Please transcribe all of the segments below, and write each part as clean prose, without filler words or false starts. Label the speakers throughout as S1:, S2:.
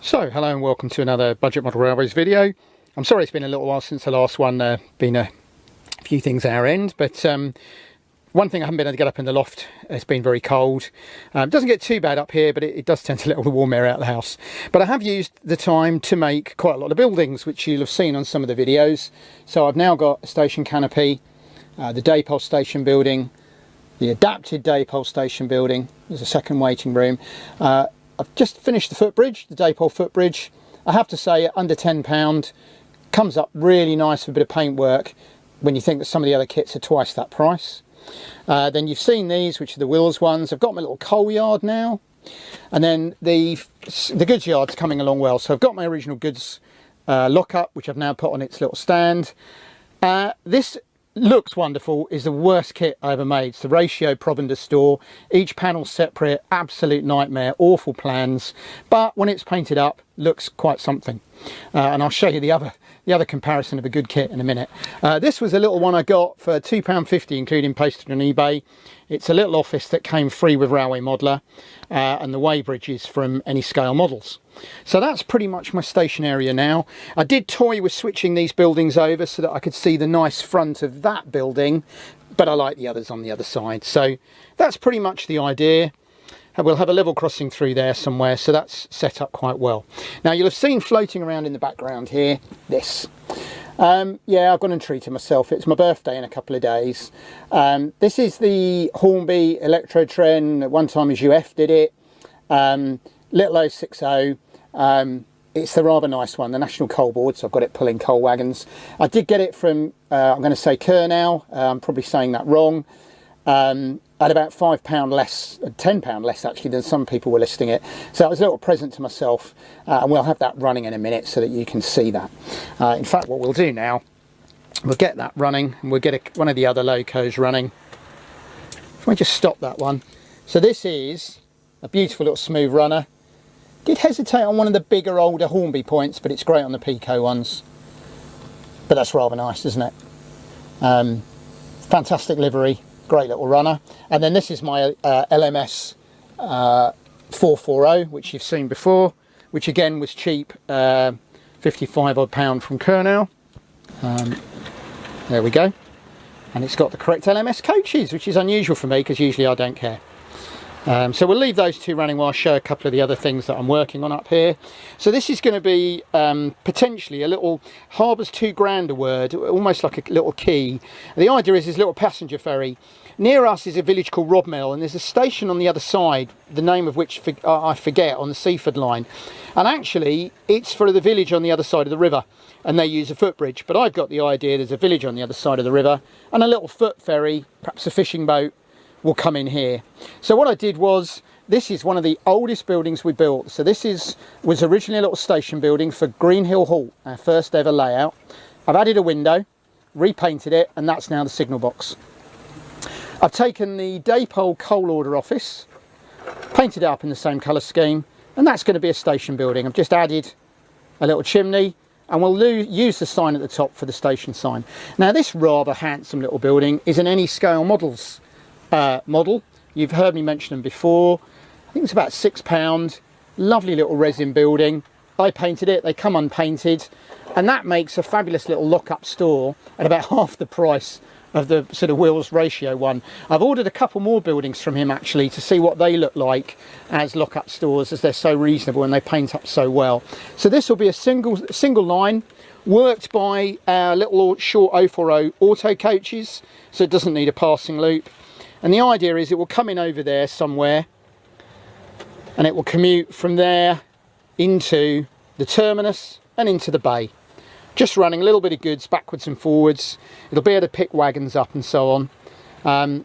S1: So, hello and welcome to another Budget Model Railways video. I'm sorry it's been a little while since the last one, been a few things our end, but one thing I haven't been able to get up in the loft, it's been very cold. It doesn't get too bad up here, but it does tend to let all the warm air out of the house. But I have used the time to make quite a lot of buildings, which you'll have seen on some of the videos. So I've now got a station canopy, the Daypole station building, the adapted Daypole station building. There's a second waiting room. I've just finished the footbridge, the Daypole footbridge. I have to say, at under £10, comes up really nice with a bit of paintwork when you think that some of the other kits are twice that price. Then you've seen these, which are the Wills ones. I've got my little coal yard now. And then the goods yard's coming along well. So I've got my original goods lock-up, which I've now put on its little stand. This looks wonderful, is the worst kit I ever made. It's the Ratio Provender store. Each panel separate, absolute nightmare, awful plans. But when it's painted up, looks quite something. And I'll show you the other comparison of a good kit in a minute. This was a little one I got for £2.50, including postage on eBay. It's a little office that came free with Railway Modeler and the weighbridges from any scale models. So that's pretty much my station area now. I did toy with switching these buildings over so that I could see the nice front of that building, but I like the others on the other side. So that's pretty much the idea. We'll have a level crossing through there somewhere, so that's set up quite well. Now you'll have seen floating around in the background here, this. Yeah, I've gone and treated myself. It's my birthday in a couple of days. This is the Hornby Electrotren. At one time as UF did it. Little 060. It's the rather nice one, the National Coal Board, so I've got it pulling coal wagons. I did get it from, I'm going to say Kernow. I'm probably saying that wrong. At about £5 less, £10 less actually than some people were listing it. So that was a little present to myself, and we'll have that running in a minute so that you can see that. In fact, what we'll do now, we'll get that running, and we'll get one of the other locos running. If I just stop that one. So this is a beautiful little smooth runner. Did hesitate on one of the bigger, older Hornby points, but it's great on the Pico ones. But that's rather nice, isn't it? Fantastic livery. Great little runner. And then this is my LMS 440, which you've seen before, which again was cheap, 55 odd pound from Kernow. There we go. And it's got the correct LMS coaches, which is unusual for me because usually I don't care. So we'll leave those two running while I show a couple of the other things that I'm working on up here. So this is going to be potentially a little, harbour's too grand a word, almost like a little quay. The idea is this little passenger ferry. Near us is a village called Robmill, and there's a station on the other side, the name of which I forget, on the Seaford line. And actually it's for the village on the other side of the river, and they use a footbridge. But I've got the idea there's a village on the other side of the river, and a little foot ferry, perhaps a fishing boat, will come in here. So what I did was, this is one of the oldest buildings we built. So this was originally a little station building for Greenhill Halt, our first ever layout. I've added a window, repainted it, and that's now the signal box. I've taken the Daypole coal order office, painted it up in the same colour scheme, and that's going to be a station building. I've just added a little chimney, and we'll use the sign at the top for the station sign. Now this rather handsome little building is an Any Scale Models model. You've heard me mention them before. I think it's about £6. Lovely little resin building. I painted it, they come unpainted, and that makes a fabulous little lock-up store at about half the price of the sort of Wills Ratio one. I've ordered a couple more buildings from him actually to see what they look like as lock-up stores, as they're so reasonable and they paint up so well. So this will be a single line, worked by our little short 040 auto coaches, so it doesn't need a passing loop. And the idea is it will come in over there somewhere, and it will commute from there into the terminus and into the bay. Just running a little bit of goods backwards and forwards. It'll be able to pick wagons up and so on.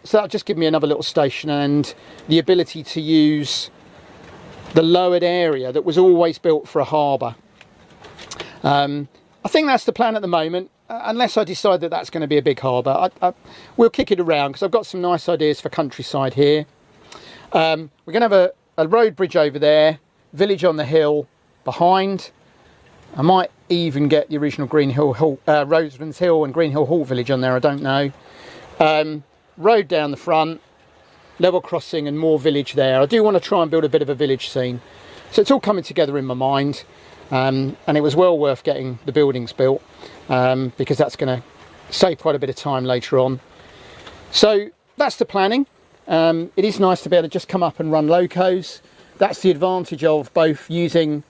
S1: So that'll just give me another little station and the ability to use the lowered area that was always built for a harbour. I think that's the plan at the moment, unless I decide that that's going to be a big harbour. We'll kick it around because I've got some nice ideas for countryside here. We're going to have a road bridge over there, village on the hill behind. I might even get the original Greenhill Halt, Roselands Hill and Greenhill Halt village on there, I don't know. Road down the front, level crossing and more village there. I do want to try and build a bit of a village scene. So it's all coming together in my mind, and it was well worth getting the buildings built, because that's going to save quite a bit of time later on. So that's the planning. It is nice to be able to just come up and run locos. That's the advantage of both using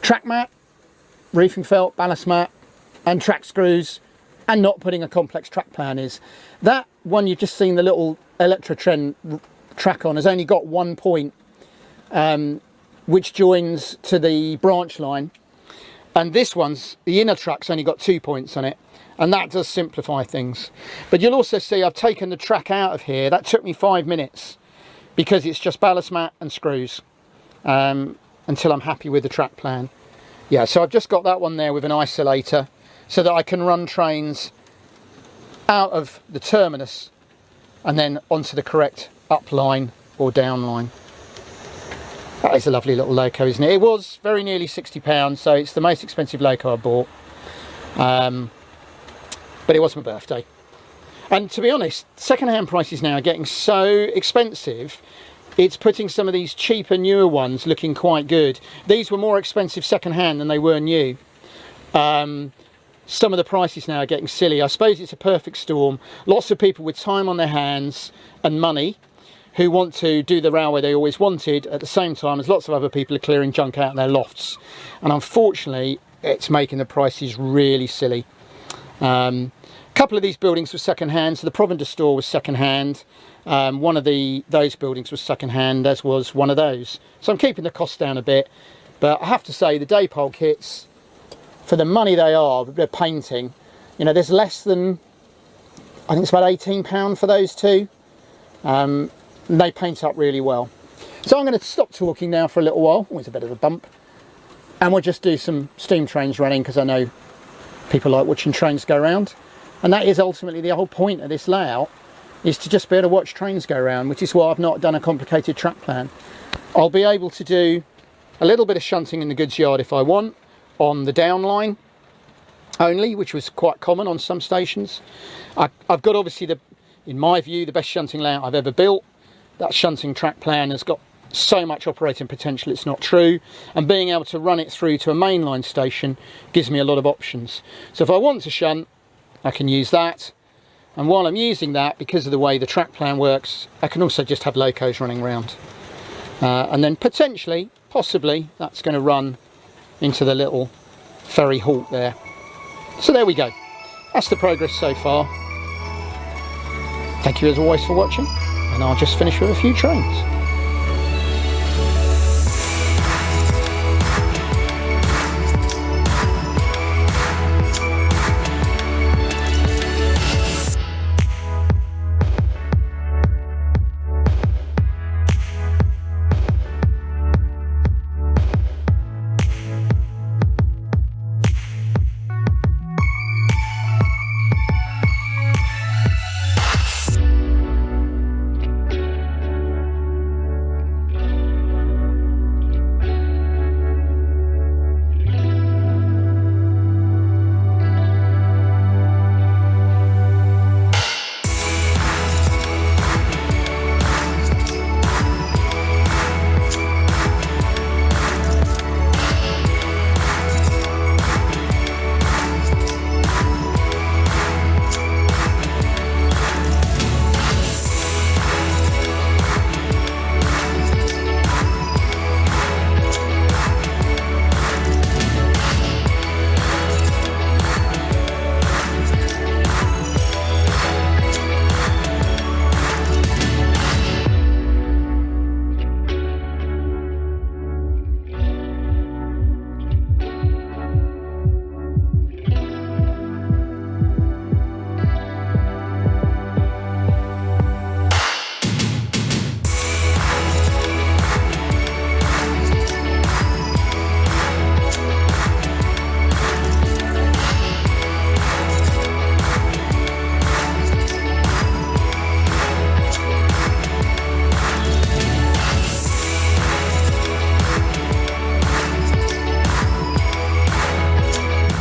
S1: track mat, roofing felt, ballast mat and track screws, and not putting a complex track plan. Is that one you've just seen the little Electro-Trend track on has only got 1 point, which joins to the branch line, and this one's, the inner track's only got 2 points on it, and that does simplify things. But you'll also see I've taken the track out of here. That took me 5 minutes because it's just ballast mat and screws, until I'm happy with the track plan. Yeah, so I've just got that one there with an isolator so that I can run trains out of the terminus and then onto the correct up line or down line. That is a lovely little loco, isn't it? It was very nearly £60, so it's the most expensive loco I bought. But it was my birthday. And to be honest, second-hand prices now are getting so expensive, it's putting some of these cheaper, newer ones looking quite good. These were more expensive second-hand than they were new. Some of the prices now are getting silly. I suppose it's a perfect storm. Lots of people with time on their hands and money who want to do the railway they always wanted, at the same time as lots of other people are clearing junk out in their lofts. And unfortunately, it's making the prices really silly. A couple of these buildings were second-hand. So the Provender store was second-hand. One of those buildings was second-hand, as was one of those. So I'm keeping the cost down a bit. But I have to say, the Daypole kits, for the money they are, they're painting. You know, there's less than, I think it's about £18 for those two. And they paint up really well. So I'm going to stop talking now for a little while. Always a bit of a bump. And we'll just do some steam trains running, because I know people like watching trains go around. And that is ultimately the whole point of this layout, is to just be able to watch trains go around, which is why I've not done a complicated track plan. I'll be able to do a little bit of shunting in the goods yard if I want, on the down line only, which was quite common on some stations. I've got, obviously, in my view, the best shunting layout I've ever built. That shunting track plan has got so much operating potential, it's not true. And being able to run it through to a mainline station gives me a lot of options. So if I want to shunt, I can use that. And while I'm using that, because of the way the track plan works, I can also just have locos running around. And then potentially, possibly, that's going to run into the little ferry halt there. So there we go. That's the progress so far. Thank you as always for watching, and I'll just finish with a few trains.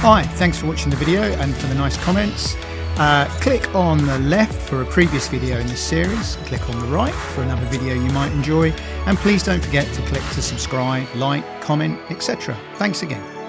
S1: Hi, thanks for watching the video and for the nice comments.
S2: Click on the left for a previous video in this series, click on the right for another video you might enjoy, and please don't forget to click to subscribe, like, comment, etc. Thanks again.